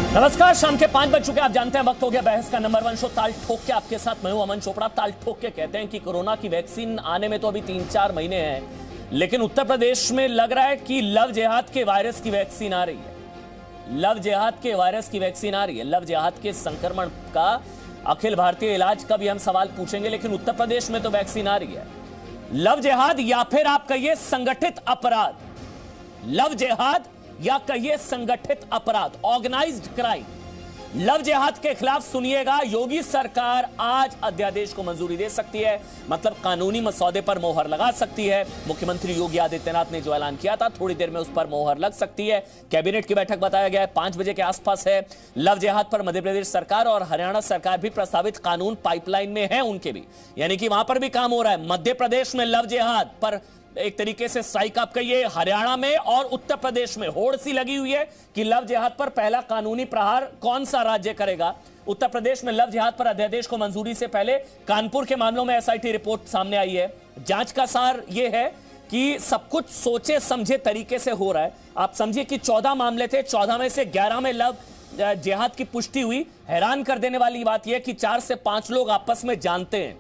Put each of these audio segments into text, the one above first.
नमस्कार, शाम के 5 बज चुके। आप जानते हैं वक्त हो गया बहस का नंबर 1 शो ताल ठोक के। आपके साथ मैं हूं अमन चोपड़ा। ताल ठोक के कहते हैं कि कोरोना की वैक्सीन आने में तो अभी 3-4 महीने हैं, लेकिन उत्तर प्रदेश में लग रहा है कि लव जिहाद के वायरस की वैक्सीन आ रही है। लव जिहाद के वायरस की वैक्सीन आ रही है। लव जिहाद के संक्रमण का अखिल भारतीय इलाज का भी हम सवाल पूछेंगे, लेकिन उत्तर प्रदेश में तो वैक्सीन आ रही है। लव जिहाद या फिर आप कहिए संगठित अपराध, लव जिहाद या कहिए संगठित अपराध, ऑर्गेनाइज्ड क्राइम। लव जिहाद के खिलाफ सुनिएगा, योगी सरकार आज अध्यादेश को मंजूरी दे सकती है, मतलब कानूनी मसौदे पर मोहर लगा सकती है। मुख्यमंत्री योगी आदित्यनाथ ने जो ऐलान किया था, थोड़ी देर में उस पर मोहर लग सकती है। कैबिनेट की बैठक बताया गया है 5 बजे के आसपास है। लव जिहाद पर मध्य प्रदेश सरकार और हरियाणा सरकार भी प्रस्तावित कानून पाइपलाइन में है उनके भी, यानी कि वहां पर भी काम हो रहा है। मध्य प्रदेश में लव जिहाद पर एक तरीके से स्ट्राइक आप कहिए, हरियाणा में और उत्तर प्रदेश में होड़ सी लगी हुई है कि लव जिहाद पर पहला कानूनी प्रहार कौन सा राज्य करेगा। उत्तर प्रदेश में लव जिहाद पर अध्यादेश को मंजूरी से पहले कानपुर के मामलों में एसआईटी रिपोर्ट सामने आई है। जांच का सार यह है कि सब कुछ सोचे समझे तरीके से हो रहा है। आप समझिए कि 14 मामले थे, 14 में से 11 में लव जिहाद की पुष्टि हुई। हैरान कर देने वाली बात यह कि 4 से 5 लोग आपस में जानते हैं।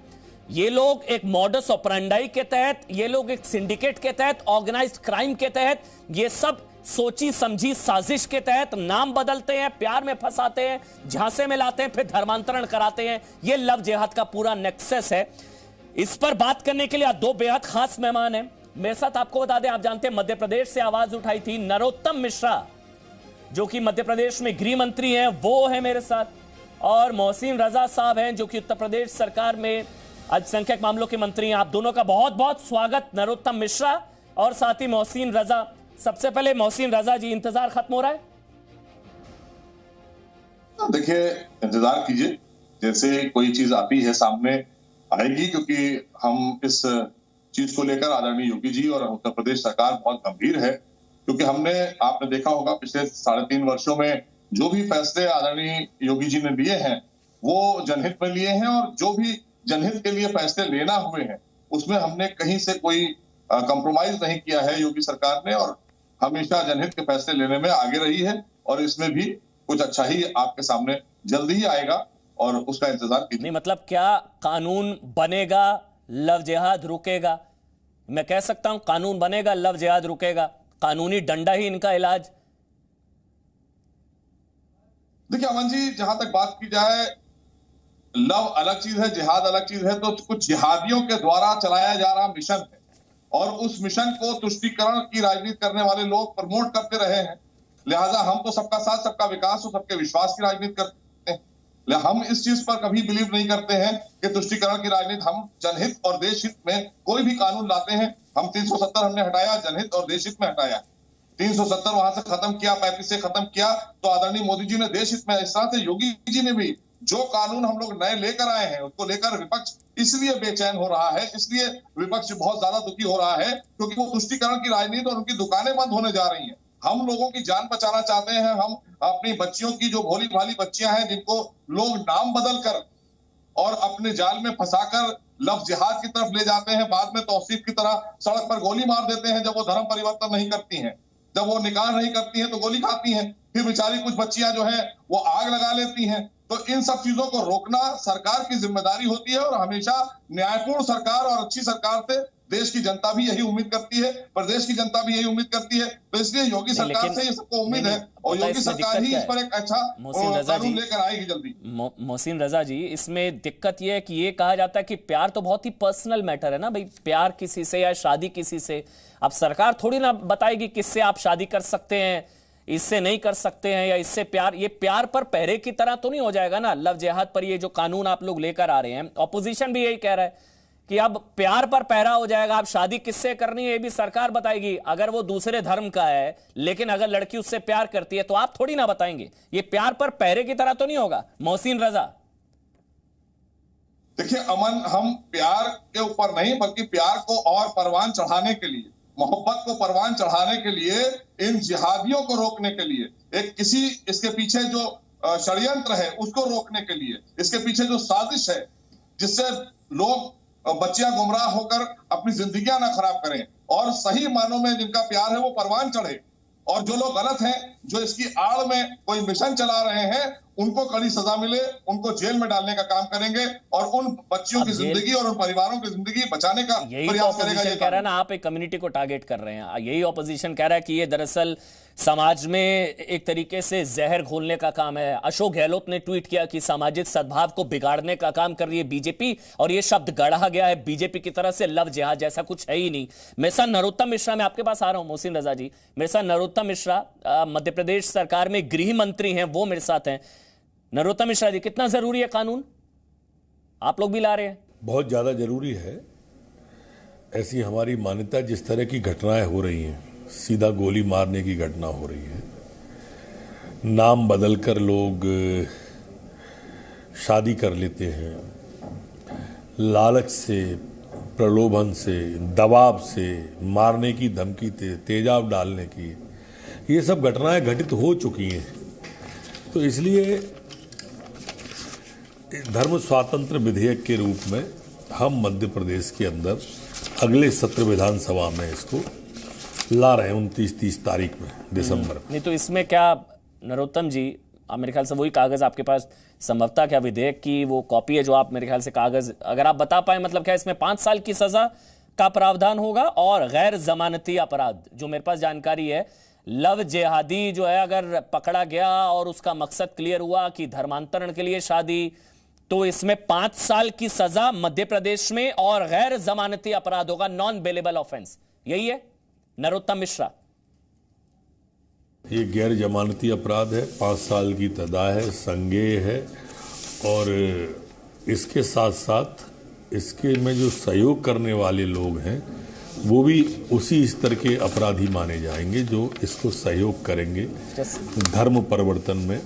ये लोग एक मॉडस ऑपरेंडाई के तहत, ये लोग एक सिंडिकेट के तहत, ऑर्गेनाइज्ड क्राइम के तहत, ये सब सोची समझी साजिश के तहत नाम बदलते हैं, प्यार में फंसाते हैं, झांसे में लाते हैं, फिर धर्मांतरण कराते हैं। ये लव जिहाद का पूरा नेक्सस है। इस पर बात करने के लिए 2 बेहद खास मेहमान हैं मेरे साथ। आपको बता दें, आप जानते हैं मध्य प्रदेश से आवाज उठाई थी नरोत्तम मिश्रा, जो कि मध्य प्रदेश में गृह मंत्री हैं, वो है मेरे साथ, और मोहसिन रजा साहब हैं जो कि उत्तर प्रदेश सरकार में अल्पसंख्यक मामलों के मंत्री हैं। आप दोनों का बहुत बहुत स्वागत, नरोत्तम मिश्रा और साथ ही मोहसिन रजा। सबसे पहले मोहसिन रजा जी, इंतजार खत्म हो रहा है? देखिए, इंतजार कीजिए, जैसे कोई चीज आती है सामने आएगी, क्योंकि हम इस चीज को लेकर आदरणीय योगी जी और उत्तर प्रदेश सरकार बहुत गंभीर है। क्योंकि आपने देखा होगा पिछले 3.5 वर्षों में जो भी फैसले आदरणीय योगी जी ने लिए हैं वो जनहित में लिए हैं, और जो भी जनहित के लिए फैसले लेना हुए हैं उसमें हमने कहीं से कोई कंप्रोमाइज नहीं किया है योगी सरकार ने, और हमेशा जनहित के फैसले लेने में आगे रही है। और इसमें भी कुछ अच्छा ही आपके सामने जल्दी ही आएगा और उसका इंतजार कीजिए। नहीं, मतलब क्या कानून बनेगा, लव जिहाद रुकेगा? मैं कह सकता हूं कानून बनेगा, लव जिहाद रुकेगा, कानूनी डंडा ही इनका इलाज। देखिए अमन जी, जहां तक बात की जाए, लव अलग चीज है, जिहाद अलग चीज है। तो कुछ जिहादियों के द्वारा चलाया जा रहा मिशन है, और उस मिशन को तुष्टीकरण की राजनीति करने वाले लोग प्रमोट करते रहे हैं। लिहाजा हम तो सबका साथ, सबका विकास और सबके विश्वास की राजनीति करते हैं। हम इस चीज पर कभी बिलीव नहीं करते हैं कि तुष्टीकरण की राजनीति। हम जनहित और देशहित में कोई भी कानून लाते हैं, हम 370 हमने हटाया, जनहित और देशहित में हटाया। 370 वहां से खत्म किया, 35 से खत्म किया, तो आदरणीय मोदी जी ने देशहित में, इस तरह से योगी जी ने भी जो कानून हम लोग नए लेकर आए हैं उसको लेकर विपक्ष इसलिए बेचैन हो रहा है, इसलिए विपक्ष बहुत ज्यादा दुखी हो रहा है, क्योंकि वो तुष्टीकरण की राजनीति और उनकी दुकानें बंद होने जा रही हैं। हम लोगों की जान बचाना चाहते हैं। हम अपनी बच्चियों की, जो भोली भाली बच्चियां हैं जिनको लोग नाम बदल कर और अपने जाल में फंसाकर लव जिहाद की तरफ ले जाते हैं, बाद में तौसीफ की तरह सड़क पर गोली मार देते हैं जब वो धर्म परिवर्तन नहीं करती हैं, जब वो निकाह नहीं करती हैं तो गोली खाती हैं। फिर बेचारी कुछ बच्चियां जो है वो आग लगा लेती हैं। तो इन सब चीजों को रोकना सरकार की जिम्मेदारी होती है, और हमेशा न्यायपूर्ण सरकार और अच्छी सरकार से देश की जनता भी यही उम्मीद करती है, प्रदेश की जनता भी यही उम्मीद करती है। तो इसलिए योगी सरकार से ये सबको उम्मीद है, और योगी सरकार ही इस पर एक अच्छा कानून लेकर आएगी जल्दी। मोहसिन रजा जी, इसमें दिक्कत ये है कि ये कहा जाता है कि प्यार तो बहुत ही पर्सनल मैटर है ना भाई, प्यार किसी से या शादी किसी से। अब सरकार थोड़ी ना बताएगी किससे आप शादी कर सकते हैं, इससे नहीं कर सकते हैं, या इससे प्यार, ये प्यार पर पहरे की तरह तो नहीं हो जाएगा ना लव जिहाद पर। ये जो कानून आप लोग लेकर आ रहे हैं, ऑपोजिशन भी यही कह रहा है कि अब प्यार पर पहरा हो जाएगा, अब शादी किससे करनी है ये भी सरकार बताएगी, अगर वो दूसरे धर्म का है। लेकिन अगर लड़की उससे प्यार करती है तो आप थोड़ी ना बताएंगे। ये प्यार पर पहरे की तरह तो नहीं होगा मोहसिन रजा? देखिए अमन, हम प्यार के ऊपर नहीं, बल्कि प्यार को और परवान चढ़ाने के लिए, मोहब्बत को परवान चढ़ाने के लिए, इन जिहादियों को रोकने के लिए, एक किसी इसके पीछे जो षड्यंत्र है उसको रोकने के लिए, इसके पीछे जो साजिश है जिससे लोग, बच्चियां गुमराह होकर अपनी जिंदगियां ना खराब करें और सही मानों में जिनका प्यार है वो परवान चढ़े और जो लोग गलत हैं, जो इसकी आड़ में कोई मिशन चला रहे हैं, उनको कड़ी सजा मिले, उनको जेल में डालने का काम करेंगे और उन बच्चियों की जिंदगी और उन परिवारों की जिंदगी बचाने का प्रयास करेगा। ये कह रहा है ना, आप एक कम्युनिटी को टारगेट कर रहे हैं। यही ऑपोजिशन कह रहा है कि ये दरअसल समाज में एक तरीके से जहर घोलने का काम है। अशोक गहलोत ने ट्वीट किया कि सामाजिक सद्भाव को बिगाड़ने का काम कर रही है बीजेपी, और ये शब्द गढ़ा गया है बीजेपी की तरफ से, लव जिहाद जैसा कुछ है ही नहीं। मेरे साथ नरोत्तम मिश्रा, मैं आपके पास आ रहा हूं मोहसिन रजा जी, मेरे साथ नरोत्तम मिश्रा मध्य प्रदेश सरकार में गृह मंत्री हैं, वो मेरे साथ हैं। नरोत्तम मिश्रा जी, कितना जरूरी है कानून? आप लोग भी ला रहे हैं। बहुत ज्यादा जरूरी है। ऐसी हमारी मान्यता, जिस तरह की घटनाएं हो रही हैं, सीधा गोली मारने की घटना हो रही है, नाम बदलकर लोग शादी कर लेते हैं, लालच से, प्रलोभन से, दबाव से, मारने की धमकी, तेजाब डालने की, ये सब घटनाएं घटित हो चुकी हैं। तो इसलिए धर्म स्वातंत्र विधेयक के रूप में हम मध्य प्रदेश के अंदर अगले सत्र विधानसभा में इसको ला रहे हैं 29-30 तारीख में, दिसंबर में। नहीं तो इसमें क्या नरोत्तम जी, मेरे ख्याल से वही कागज आपके पास संभवतः क्या विधेयक की वो कॉपी है जो आप, मेरे ख्याल से कागज अगर आप बता पाए, मतलब क्या इसमें 5 साल की सजा का प्रावधान होगा और गैर जमानती अपराध, जो मेरे पास जानकारी है, लव जिहादी जो है अगर पकड़ा गया और उसका मकसद क्लियर हुआ कि धर्मांतरण के लिए शादी, तो इसमें 5 साल की सजा मध्य प्रदेश में और गैर जमानती अपराध होगा, नॉन बेलेबल ऑफेंस। यही है नरोत्तम मिश्रा? ये गैर जमानती अपराध है, 5 साल की सजा है, संज्ञेय है, और इसके साथ साथ इसके में जो सहयोग करने वाले लोग हैं वो भी उसी स्तर के अपराधी माने जाएंगे जो इसको सहयोग करेंगे धर्म परिवर्तन में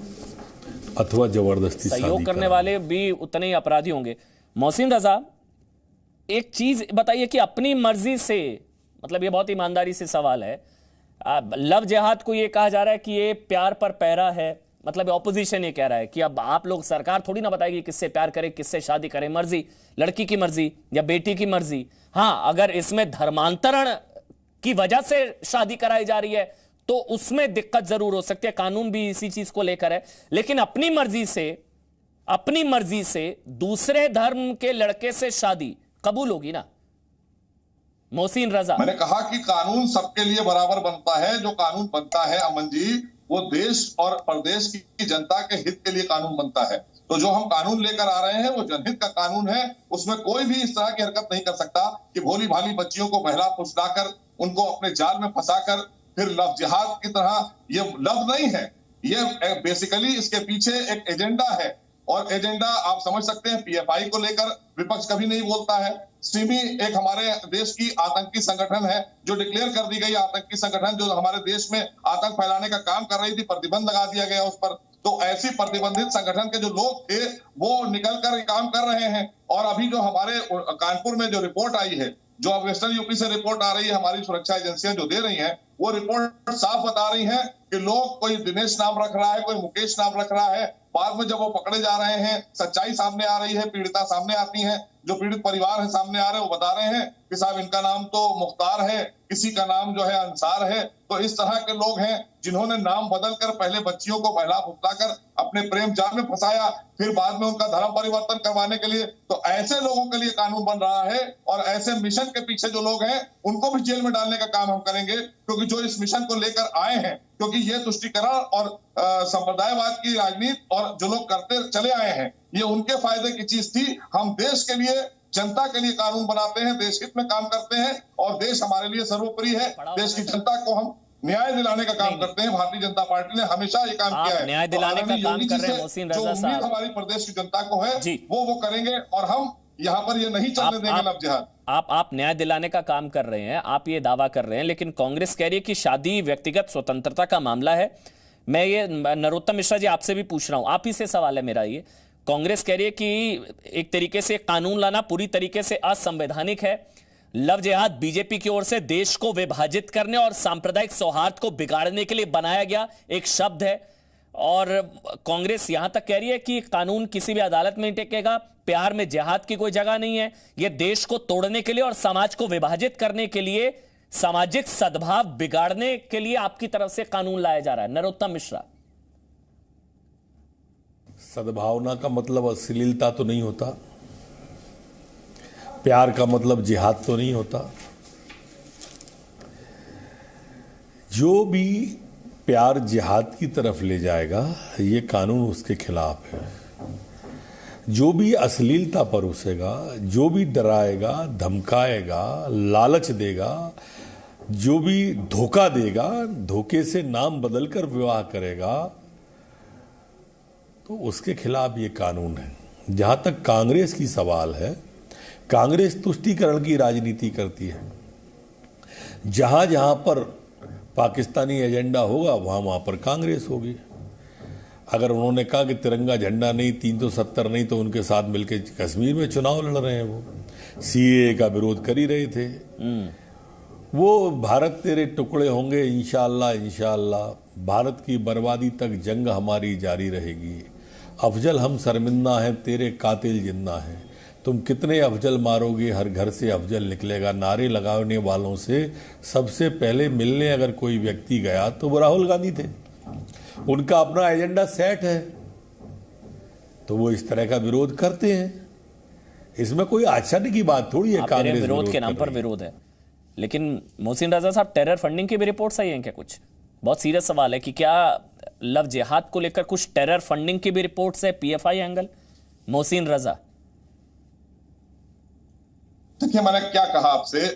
अथवा जबरदस्ती सहयोग करने वाले भी उतने ही अपराधी होंगे। मोहसिन रजा, एक चीज बताइए कि अपनी मर्जी से, मतलब ये बहुत ईमानदारी से सवाल है, लव जिहाद को ये कहा जा रहा है कि ये प्यार पर पैरा है, मतलब ऑपोजिशन ये कह रहा है कि अब आप लोग, सरकार थोड़ी ना बताएगी किससे प्यार करें, किससे शादी करें, मर्जी, लड़की की मर्जी या बेटी की मर्जी। हाँ, अगर इसमें धर्मांतरण की वजह से शादी कराई जा रही है तो उसमें दिक्कत जरूर हो सकती है, कानून भी इसी चीज को लेकर है, लेकिन अपनी मर्जी से दूसरे धर्म के लड़के से शादी कबूल होगी ना? मोहसिन रजा, मैंने कहा कि कानून सबके लिए बराबर बनता है। जो कानून बनता है अमन जी, वो देश और प्रदेश की जनता के हित के लिए कानून बनता है। तो जो हम कानून लेकर आ रहे हैं वो जनहित का कानून है। उसमें कोई भी इस तरह की हरकत नहीं कर सकता कि भोली भाली बच्चियों को बहला फुसलाकर उनको अपने जाल में फंसाकर फिर लव जिहाद की तरह, ये लव नहीं है, ये बेसिकली इसके पीछे एक एजेंडा है। और एजेंडा आप समझ सकते हैं, पीएफआई को लेकर विपक्ष कभी नहीं बोलता है। सिमी एक हमारे देश की आतंकी संगठन है जो डिक्लेयर कर दी गई आतंकी संगठन, जो हमारे देश में आतंक फैलाने का काम कर रही थी, प्रतिबंध लगा दिया गया उस पर। तो ऐसी प्रतिबंधित संगठन के जो लोग थे वो निकल कर काम कर रहे हैं। और अभी जो हमारे कानपुर में जो रिपोर्ट आई है, जो अब वेस्टर्न यूपी से रिपोर्ट आ रही है, हमारी सुरक्षा एजेंसियां जो दे रही हैं, वो रिपोर्ट साफ बता रही है कि लोग, कोई दिनेश नाम रख रहा है, कोई मुकेश नाम रख रहा है, बाद में जब वो पकड़े जा रहे हैं, सच्चाई सामने आ रही है, पीड़िता सामने आती है, जो पीड़ित परिवार है सामने आ रहे हैं, वो बता रहे हैं कि साहब इनका नाम तो मुख्तार है, किसी का नाम जो है अंसार है। तो इस तरह के लोग हैं जिन्होंने नाम बदलकर पहले बच्चियों को बहला फुसलाकर अपने प्रेम जाल में फंसाया, फिर बाद में उनका धर्म परिवर्तन करवाने के लिए। तो ऐसे लोगों के लिए कानून बन रहा है और ऐसे मिशन के पीछे जो लोग हैं उनको भी जेल में डालने का काम हम करेंगे, क्योंकि जो इस मिशन को लेकर आए हैं, क्योंकि ये तुष्टीकरण और संप्रदायवाद की राजनीति और जो लोग करते चले आए हैं, ये उनके फायदे की चीज थी। हम देश के लिए, जनता के लिए कानून बनाते हैं, देश हित में काम करते हैं और देश हमारे लिए सर्वोपरि है। देश की जनता को हम न्याय दिलाने का काम करते हैं। भारतीय जनता पार्टी ने हमेशा ये काम किया है, न्याय दिलाने का काम कर रहे हैं। मोहसिन रजा साहब, हमारी प्रदेश की जनता को है वो करेंगे और हम यहाँ पर ये नहीं चलने देंगे लव जिहाद। आप न्याय दिलाने का काम कर रहे हैं, आप ये दावा कर रहे हैं, लेकिन कांग्रेस कह रही है कि शादी व्यक्तिगत स्वतंत्रता का मामला है। मैं ये नरोत्तम मिश्रा जी आपसे भी पूछ रहा हूं, आप ही से सवाल है मेरा ये। कांग्रेस कह रही है कि एक तरीके से कानून लाना पूरी तरीके से असंवैधानिक है। लव जिहाद बीजेपी की ओर से देश को विभाजित करने और सांप्रदायिक सौहार्द को बिगाड़ने के लिए बनाया गया एक शब्द है। और कांग्रेस यहां तक कह रही है कि कानून किसी भी अदालत में नहीं टिकेगा, प्यार में जिहाद की कोई जगह नहीं है, यह देश को तोड़ने के लिए और समाज को विभाजित करने के लिए सामाजिक सद्भाव बिगाड़ने के लिए आपकी तरफ से कानून लाया जा रहा है। नरोत्तम मिश्रा, सद्भावना का मतलब अश्लीलता तो नहीं होता, प्यार का मतलब जिहाद तो नहीं होता। जो भी प्यार जिहाद की तरफ ले जाएगा ये कानून उसके खिलाफ है। जो भी अश्लीलता परोसेगा, जो भी डराएगा, धमकाएगा, लालच देगा, जो भी धोखा देगा, धोखे से नाम बदलकर विवाह करेगा, तो उसके खिलाफ ये कानून है। जहां तक कांग्रेस की सवाल है, कांग्रेस तुष्टीकरण की राजनीति करती है। जहां जहां पर पाकिस्तानी एजेंडा होगा वहां पर कांग्रेस होगी। अगर उन्होंने कहा कि तिरंगा झंडा नहीं, 370 नहीं, तो उनके साथ मिलकर कश्मीर में चुनाव लड़ रहे हैं। वो सीएए का विरोध कर ही रहे थे। वो भारत तेरे टुकड़े होंगे इंशाअल्लाह इंशाअल्लाह, भारत की बर्बादी तक जंग हमारी जारी रहेगी। अफजल हम शर्मिंदा हैं, तेरे कातिल जिंदा हैं। तुम कितने अफजल मारोगे, हर घर से अफजल निकलेगा। नारे लगाने वालों से सबसे पहले मिलने अगर कोई व्यक्ति गया तो वो राहुल गांधी थे। उनका अपना एजेंडा सेट है, तो वो इस तरह का विरोध करते हैं। इसमें कोई आश्चर्य की बात थोड़ी है। कांग्रेस विरोध के नाम पर विरोध है, लेकिन मोहसिन रजा साहब, टेरर फंडिंग की भी रिपोर्ट्स आई हैं क्या? कुछ बहुत सीरियस सवाल है कि क्या लव जिहाद को लेकर कुछ टेरर फंडिंग की भी रिपोर्ट्स है, पीएफआई एंगल? मोहसिन रजा, देखिए, मैंने क्या कहा आपसे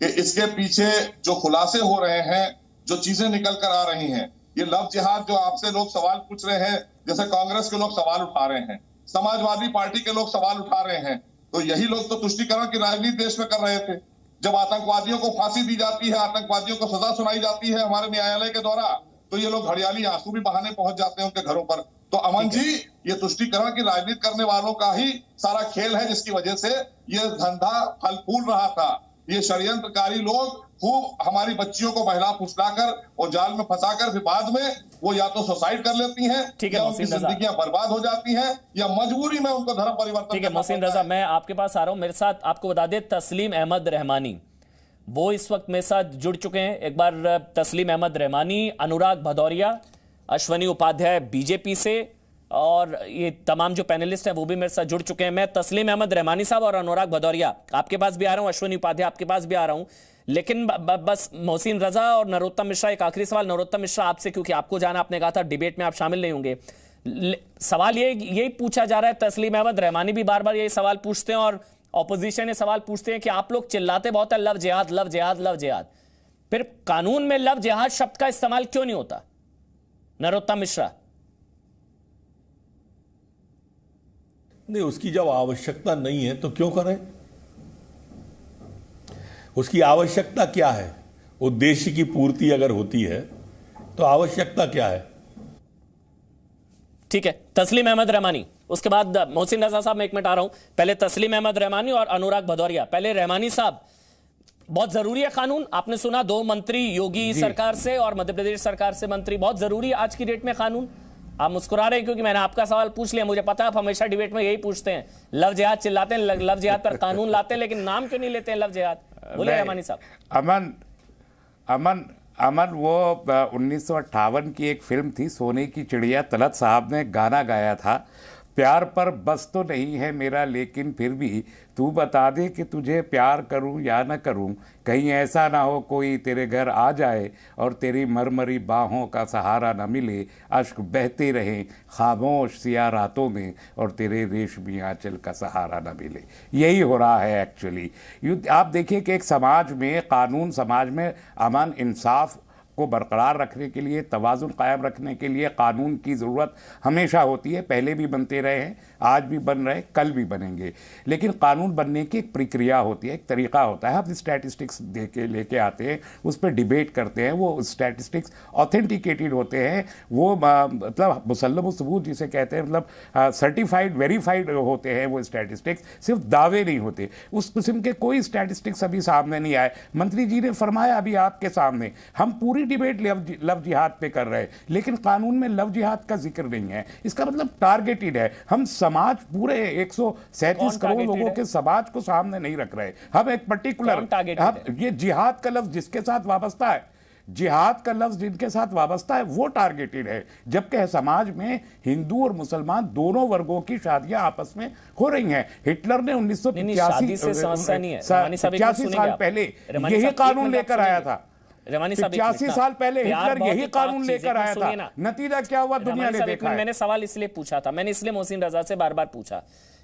कि इसके पीछे जो खुलासे हो रहे हैं, जो चीजें निकल कर आ रही हैं, ये लव जिहाद जो आपसे लोग सवाल पूछ रहे हैं, जैसे कांग्रेस के लोग सवाल उठा रहे हैं, समाजवादी पार्टी के लोग सवाल उठा रहे हैं, तो यही लोग तो तुष्टीकरण की राजनीति देश में कर रहे थे। जब आतंकवादियों को फांसी दी जाती है, आतंकवादियों को सजा सुनाई जाती है हमारे न्यायालय के द्वारा, तो ये लोग हरियाली आंसू भी बहाने पहुंच जाते हैं उनके घरों पर। तो अमन जी, ये तुष्टीकरण की राजनीति करने वालों का ही सारा खेल है, जिसकी वजह से ये धंधा फल फूल रहा था। ये षड्यंत्रकारी लोग खूब हमारी बच्चियों को बहला फुसलाकर और जाल में फंसाकर फिर बाद में वो या तो सुसाइड कर लेती हैं, या उनकी जिंदगियां बर्बाद हो जाती हैं, या मजबूरी में उनको धर्म परिवर्तन। ठीक है मोहसिन रजा, मैं आपके पास आ रहा हूं। मेरे साथ आपको बता दें, तस्लीम अहमद रहमानी वो इस वक्त मेरे साथ जुड़ चुके हैं। एक बार तस्लीम अहमद रहमानी, अनुराग भदौरिया, अश्वनी उपाध्याय बीजेपी से, और ये तमाम जो पैनलिस्ट हैं वो भी मेरे साथ जुड़ चुके हैं। मैं तस्लीम अहमद रहमानी साहब और अनुराग भदौरिया आपके पास भी आ रहा हूं, अश्वनी उपाध्याय आपके पास भी आ रहा हूं, लेकिन बस मोहसिन रजा और नरोत्तम मिश्रा, एक आखिरी सवाल नरोत्तम मिश्रा आपसे, क्योंकि आपको जाना, आपने कहा था डिबेट में आप शामिल नहीं होंगे। सवाल यही पूछा जा रहा है, तस्लीम अहमद रहमानी भी बार बार यही सवाल पूछते हैं और ऑपोजिशन ये सवाल पूछते हैं कि आप लोग चिल्लाते बहुत है लव जिहाद लव जिहाद लव जिहाद, फिर कानून में लव जिहाद शब्द का इस्तेमाल क्यों नहीं होता? नरोत्तम मिश्रा। नहीं, उसकी जब आवश्यकता नहीं है तो क्यों करें? उसकी आवश्यकता क्या है? उद्देश्य की पूर्ति अगर होती है तो आवश्यकता क्या है? ठीक है, तस्लीम अहमद रहमानी, उसके बाद मोहसिन रजा साहब, मैं एक मिनट आ रहा हूं। पहले तस्लीम अहमद रहमानी और अनुराग भदौरिया। पहले रहमानी साहब, बहुत जरूरी है कानून, आपने सुना 2 मंत्री योगी सरकार से और मध्य प्रदेश सरकार से मंत्री, बहुत जरूरी है आज की डेट में कानून। आप मुस्कुरा रहे हैं क्योंकि मैंने आपका सवाल पूछ लिया, मुझे पता है आप हमेशा डिबेट में यही पूछते हैं, लव जिहाद चिल्लाते हैं, लव जिहाद पर कानून लाते हैं, लेकिन नाम क्यों नहीं लेते हैं लव जिहाद? बोले रहमानी साहब। अमन वो 1958 की एक फिल्म थी, सोने की चिड़िया, तलत साहब ने गाना गाया था, प्यार पर बस तो नहीं है मेरा, लेकिन फिर भी तू बता दे कि तुझे प्यार करूं या न करूं, कहीं ऐसा ना हो कोई तेरे घर आ जाए और तेरी मरमरी बाहों का सहारा न मिले, अश्क बहते रहें खामोश सिया रातों में और तेरे रेशमी आंचल का सहारा न मिले। यही हो रहा है एक्चुअली। आप देखिए कि एक समाज में, कानून समाज में अमन इंसाफ को बरकरार रखने के लिए, तवाज़ुन कायम रखने के लिए कानून की ज़रूरत हमेशा होती है, पहले भी बनते रहे हैं, आज भी बन रहे, कल भी बनेंगे। लेकिन कानून बनने की एक प्रक्रिया होती है, एक तरीका होता है। हम स्टैटिस्टिक्स दे के लेके आते हैं, उस पर डिबेट करते हैं, वो स्टैटिस्टिक्स ऑथेंटिकेटेड होते हैं, वो मतलब मुसल्लम सबूत जिसे कहते हैं, मतलब सर्टिफाइड वेरीफाइड होते हैं वो स्टैटिस्टिक्स, सिर्फ दावे नहीं होते। उस किस्म के कोई स्टैटिस्टिक्स अभी सामने नहीं आए। मंत्री जी ने फरमाया अभी आपके सामने, हम पूरी डिबेट लव जिहाद पे कर रहे हैं, लेकिन कानून में लव जिहाद का जिक्र नहीं है। इसका मतलब टारगेटेड है। हम समाज पूरे 137 करोड़ लोगों के समाज को सामने नहीं रख रहे, हम एक पर्टिकुलर, ये जिहाद का लफ्ज जिसके साथ वाबस्ता है, जिहाद का लफ्ज जिनके साथ वाबस्ता है वो टारगेटेड है, जबकि समाज में हिंदू और मुसलमान दोनों वर्गों की शादियां आपस में हो रही हैं। हिटलर ने 1985 साल पहले यही कानून लेकर आया था। 85 साल पहले हिटलर यही कानून लेकर आया था। नतीजा क्या हुआ दुनिया ने देखा है। मैंने सवाल इसलिए पूछा था, मैंने इसलिए मोहसिन रजा से बार बार पूछा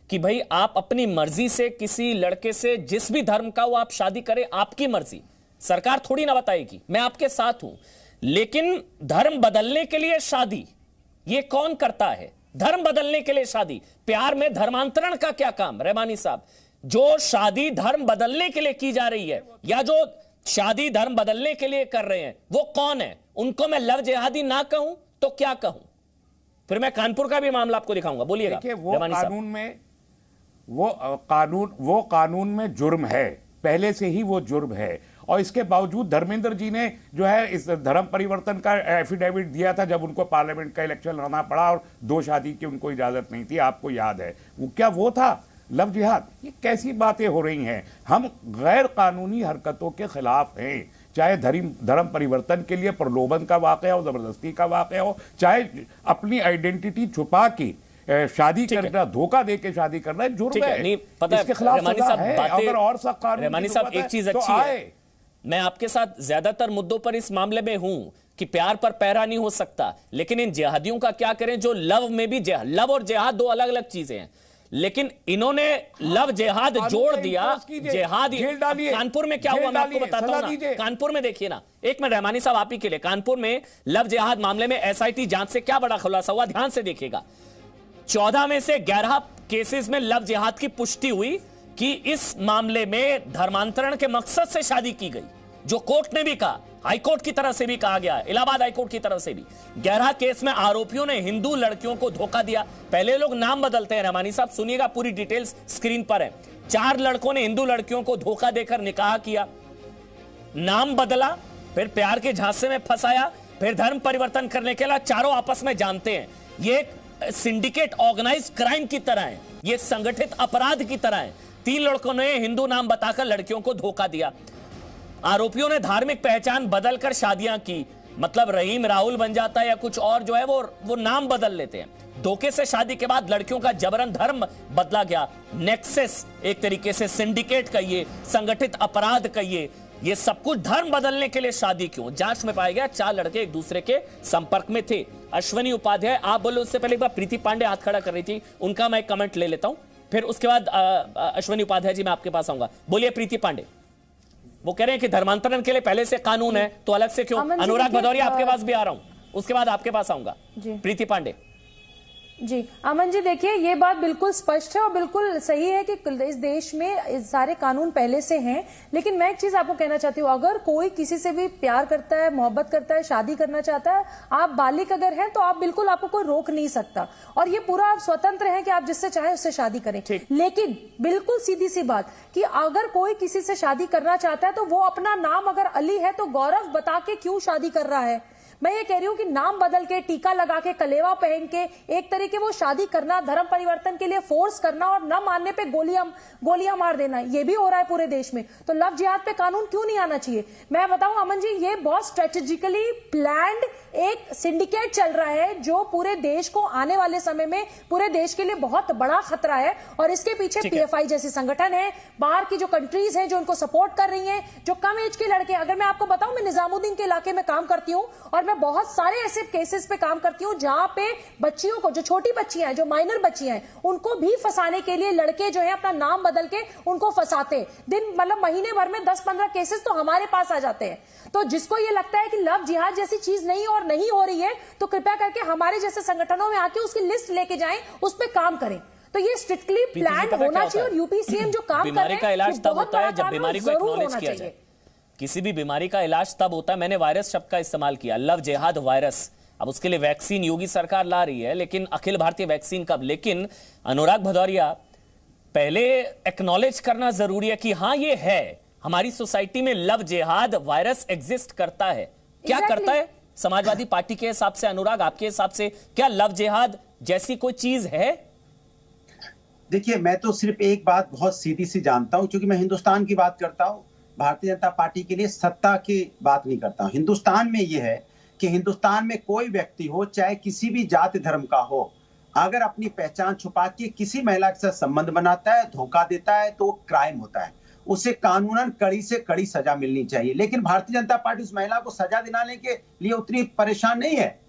कि भाई आप अपनी मर्जी से किसी लड़के से जिस भी धर्म का वो आप शादी करें, आपकी मर्जी, सरकार थोड़ी ना बताएगी, मैं आपके साथ हूं, लेकिन धर्म बदलने के लिए शादी ये कौन करता है? धर्म बदलने के लिए शादी, प्यार में धर्मांतरण का क्या काम? रहमानी साहब, जो शादी धर्म बदलने के लिए की जा रही है या जो शादी धर्म बदलने के लिए कर रहे हैं वो कौन है? उनको मैं लव जिहादी ना कहूं तो क्या कहूं? फिर मैं कानपुर का भी मामला आपको दिखाऊंगा, बोलिएगा। वो कानून में वो कानून में जुर्म है, पहले से ही वो जुर्म है, और इसके बावजूद धर्मेंद्र जी ने जो है इस धर्म परिवर्तन का एफिडेविट दिया था जब उनको पार्लियामेंट का इलेक्शन लड़ना पड़ा और 2 शादी की उनको इजाजत नहीं थी, आपको याद है वो? क्या वो था लव जिहाद? ये कैसी बातें हो रही हैं? हम गैर कानूनी हरकतों के खिलाफ हैं, चाहे धर्म परिवर्तन के लिए प्रलोभन का वाकया हो, जबरदस्ती का वाकया हो, चाहे अपनी आइडेंटिटी छुपा के शादी करना, धोखा देके शादी करना जुर्म है, इसके खिलाफ सजा है। अगर और सख्त कानून एक चीज अच्छी है, मैं आपके साथ ज्यादातर मुद्दों पर इस मामले में हूं कि प्यार पर पैरा नहीं हो सकता, लेकिन इन जिहादियों का क्या करें जो लव में भी, लव और जिहाद 2 अलग अलग चीजें हैं, लेकिन इन्होंने लव जिहाद जोड़ दिया। जिहाद कानपुर में क्या हुआ मैं आपको बताता हूं ना, कानपुर में देखिए ना, एक मिनट रहमानी साहब आप ही के लिए, कानपुर में लव जिहाद मामले में एसआईटी जांच से क्या बड़ा खुलासा हुआ, ध्यान से देखिएगा। 14 में से 11 केसेस में लव जिहाद की पुष्टि हुई कि इस मामले में धर्मांतरण के मकसद से शादी की गई, जो कोर्ट ने भी कहा, हाई कोर्ट की तरफ से भी कहा गया, इलाहाबाद हाई कोर्ट की तरफ से भी। 11 केस में आरोपियों ने हिंदू लड़कियों को धोखा दिया। पहले लोग नाम बदलते हैं, रहमानी साहब सुनिएगा, पूरी डिटेल्स स्क्रीन पर है। 4 लड़कों ने हिंदू लड़कियों को धोखा देकर निकाह किया, नाम बदला, फिर प्यार के झांसे में फंसाया, फिर धर्म परिवर्तन करने के लिए चारों आपस में जानते हैं। ये सिंडिकेट ऑर्गेनाइज क्राइम की तरह है, ये संगठित अपराध की तरह है। 3 लड़कों ने हिंदू नाम बताकर लड़कियों को धोखा दिया। आरोपियों ने धार्मिक पहचान बदलकर शादियां की, मतलब रहीम राहुल बन जाता है या कुछ और जो है वो नाम बदल लेते हैं। धोखे से शादी के बाद लड़कियों का जबरन धर्म बदला गया। नेक्सस, एक तरीके से सिंडिकेट कहिए, संगठित अपराध कहिए, ये सब कुछ धर्म बदलने के लिए शादी क्यों? जांच में पाया गया 4 लड़के एक दूसरे के संपर्क में थे। अश्वनी उपाध्याय, आप बोलो, उससे पहले एक बार प्रीति पांडे हाथ खड़ा कर रही थी, उनका मैं कमेंट ले लेता हूं, फिर उसके बाद अश्वनी उपाध्याय जी मैं आपके पास आऊंगा। बोलिए प्रीति पांडे। वो कह रहे हैं कि धर्मांतरण के लिए पहले से कानून है तो अलग से क्यों? अनुराग भदौरिया आपके पास भी आ रहा हूं, उसके बाद आपके पास आऊंगा। प्रीति पांडे जी। अमन जी देखिए, ये बात बिल्कुल स्पष्ट है और बिल्कुल सही है कि इस देश में सारे कानून पहले से हैं, लेकिन मैं एक चीज आपको कहना चाहती हूँ, अगर कोई किसी से भी प्यार करता है, मोहब्बत करता है, शादी करना चाहता है, आप बालिग अगर हैं तो आप बिल्कुल, आपको कोई रोक नहीं सकता और ये पूरा आप स्वतंत्र हैं कि आप जिससे चाहे उससे शादी करें। लेकिन बिल्कुल सीधी सी बात कि अगर कोई किसी से शादी करना चाहता है तो वो अपना नाम अगर अली है तो गौरव बता के क्यों शादी कर रहा है? मैं ये कह रही हूँ कि नाम बदल के, टीका लगा के, कलेवा पहन के एक तरीके वो शादी करना, धर्म परिवर्तन के लिए फोर्स करना और न मानने पे गोलियां मार देना, ये भी हो रहा है पूरे देश में। तो लव जिहाद पे कानून क्यों नहीं आना चाहिए? मैं बताऊं अमन जी, ये बहुत स्ट्रेटेजिकली प्लान्ड एक सिंडिकेट चल रहा है जो पूरे देश को आने वाले समय में पूरे देश के लिए बहुत बड़ा खतरा है और इसके पीछे पीएफआई जैसी संगठन है, बाहर की जो कंट्रीज हैं जो उनको सपोर्ट कर रही हैं, जो कम एज के लड़के, अगर मैं आपको बताऊं, मैं निजामुद्दीन के इलाके में काम करती हूं और मैं बहुत सारे ऐसे केसेस पे काम करती हूं जहां पे बच्चियों को, जो छोटी बच्चियां हैं, जो माइनर बच्चियां हैं, उनको भी फंसाने के लिए लड़के जो है अपना नाम बदल के उनको फंसाते। दिन मतलब महीने भर में 10-15 केसेस तो हमारे पास आ जाते हैं। तो जिसको ये लगता है कि लव जिहाद जैसी चीज नहीं और नहीं हो रही है तो कृपया करके हमारे जैसे संगठनों में आके उसकी लिस्ट लेके जाएं, उस पर काम करें। तो ये स्ट्रिक्टली प्लान होना चाहिए और यूपी सीएम जो काम कर रहे हैं, बीमारी का इलाज तब होता है जब बीमारी को एक्नॉलेज किया जाए। किसी भी बीमारी का इलाज तब होता है, मैंने वायरस शब्द का इस्तेमाल किया, लव जिहाद वायरस। अब उसके लिए वैक्सीन योगी सरकार ला रही है, लेकिन अखिल भारतीय वैक्सीन कब? लेकिन अनुराग भदौरिया, पहले एक्नॉलेज करना जरूरी है कि हाँ ये है, हमारी सोसाइटी में लव जिहाद वायरस एग्जिस्ट करता है, क्या Exactly. करता है समाजवादी पार्टी के हिसाब से? अनुराग, आपके हिसाब से क्या लव जिहाद जैसी कोई चीज है? देखिए, मैं तो सिर्फ एक बात बहुत सीधी सी जानता हूं, क्योंकि मैं हिंदुस्तान की बात करता हूं, भारतीय जनता पार्टी के लिए सत्ता की बात नहीं करता हूं। हिंदुस्तान में यह है कि हिंदुस्तान में कोई व्यक्ति हो, चाहे किसी भी जाति धर्म का हो, अगर अपनी पहचान छुपा के किसी महिला के साथ संबंध बनाता है, धोखा देता है, तो क्राइम होता है। उसे कानूनन कड़ी से कड़ी सजा मिलनी चाहिए। लेकिन भारतीय जनता पार्टी उस महिला को सजा दिलाने के लिए उतनी परेशान नहीं है।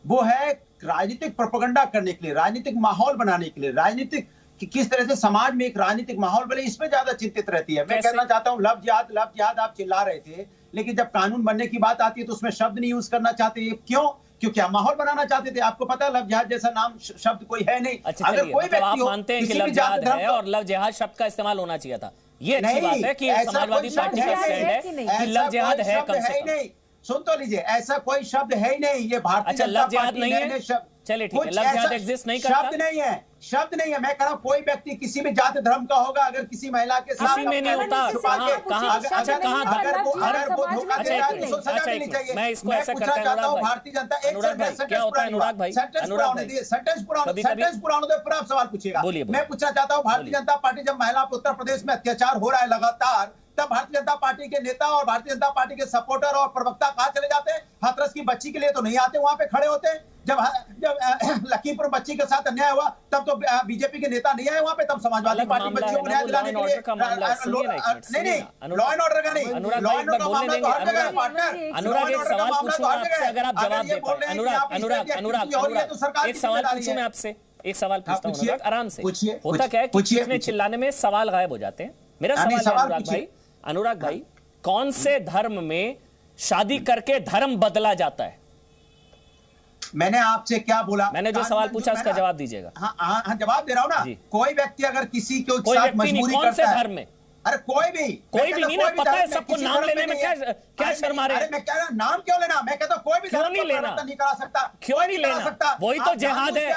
वो है राजनीतिक प्रोपेगेंडा करने के लिए, राजनीतिक माहौल बनाने के लिए, राजनीतिक कि किस तरह से समाज में एक राजनीतिक माहौल बने, इसमें ज्यादा चिंतित रहती है। मैं कहना चाहता हूं, लव जिहाद आप चिल्ला रहे थे, लेकिन जब कानून बनने की बात आती है तो उसमें शब्द नहीं यूज करना चाहते। क्यों? क्योंकि आप माहौल बनाना चाहते थे। आपको पता है लव जिहाद जैसा नाम शब्द कोई है नहीं। अच्छा, अगर कोई मतलब आप व्यक्ति हो, मानते हैं कि किसी लव भी जाति जिहाद है धर्म और लव जिहाद शब्द का इस्तेमाल होना चाहिए था। ये अच्छी नहीं, बात है कि ऐसा समाजवादी कोई पार्टी शब्द का स्टैंड है कि लव जिहाद है कम से कम। नहीं, सुन तो लीजिए, ऐसा कोई शब्द है ही नहीं। ये भारतीय अच्छा, जनता लव जिहाद पार्टी नहीं है? ने शब्द, चलिए ठीक है, कुछ लव जिहाद ऐसा एग्जिस्ट नहीं करता? शब्द नहीं है, शब्द नहीं है। मैं कह रहा हूं कोई व्यक्ति किसी भी जाति धर्म का होगा, अगर किसी महिला के साथ किसी में नहीं होता। कहाँ? अच्छा, कहाँ? अगर वो धोखा दे रहा है तो उसको सजा अच्छा, मिलनी चाहिए। मैं इसको ऐसा पूछना करता है चाहता हूं, अनुराग भारतीय जनता भाई, अनुराग भाई, क्या होता है अनुराग भाई? अनुराग भाई, सेंटेंस पूरा होने दो, फिर आप सवाल पूछिएगा। बोलिए। मैं पूछना चाहता हूं, भारतीय जनता पार्टी जब महिला पर उत्तर प्रदेश में अत्याचार हो रहा है लगातार, तब भारतीय जनता पार्टी के नेता और भारतीय जनता पार्टी के सपोर्टर और प्रवक्ता कहां चले जाते हैं? हाथरस की बच्ची के लिए तो नहीं आते, वहां पे खड़े होते हैं। जब लखीमपुर बच्ची के साथ अन्याय हुआ तब तो बीजेपी के नेता नहीं आए वहां पे, तब समाजवादी पार्टी बच्चियों को न्याय दिलाने के लिए। नहीं, लॉ एंड ऑर्डर का नहीं, लॉ एंड ऑर्डर का मामला तो हर जगह है पार्टनर। अनुराग, एक सवाल पूछूं आपसे, अगर आप जवाब दे पाए। अनुराग, एक सवाल पूछूं मैं आपसे, एक सवाल पूछता हूं अनुराग, आराम से। होता क्या है कि चीखने चिल्लाने में सवाल गायब हो जाते हैं। मेरा सवाल है अनुराग भाई, कौन से धर्म में शादी करके धर्म बदला जाता है? मैंने आपसे क्या बोला? मैंने जो सवाल पूछा उसका जवाब दीजिएगा। हाँ, जवाब दे रहा हूँ ना। कोई व्यक्ति अगर किसी के साथ मजबूरी कौन से करता है, धर्म में? अरे कोई भी नहीं ना, पता है सबको नाम लेने में क्या शर्म आ रही है? अरे मैं कह रहा नाम क्यों लेना? मैं कहता हूँ कोई भी क्यों नहीं लेना? नहीं करा सकता। क्यों नहीं लेना? वही तो जिहाद है,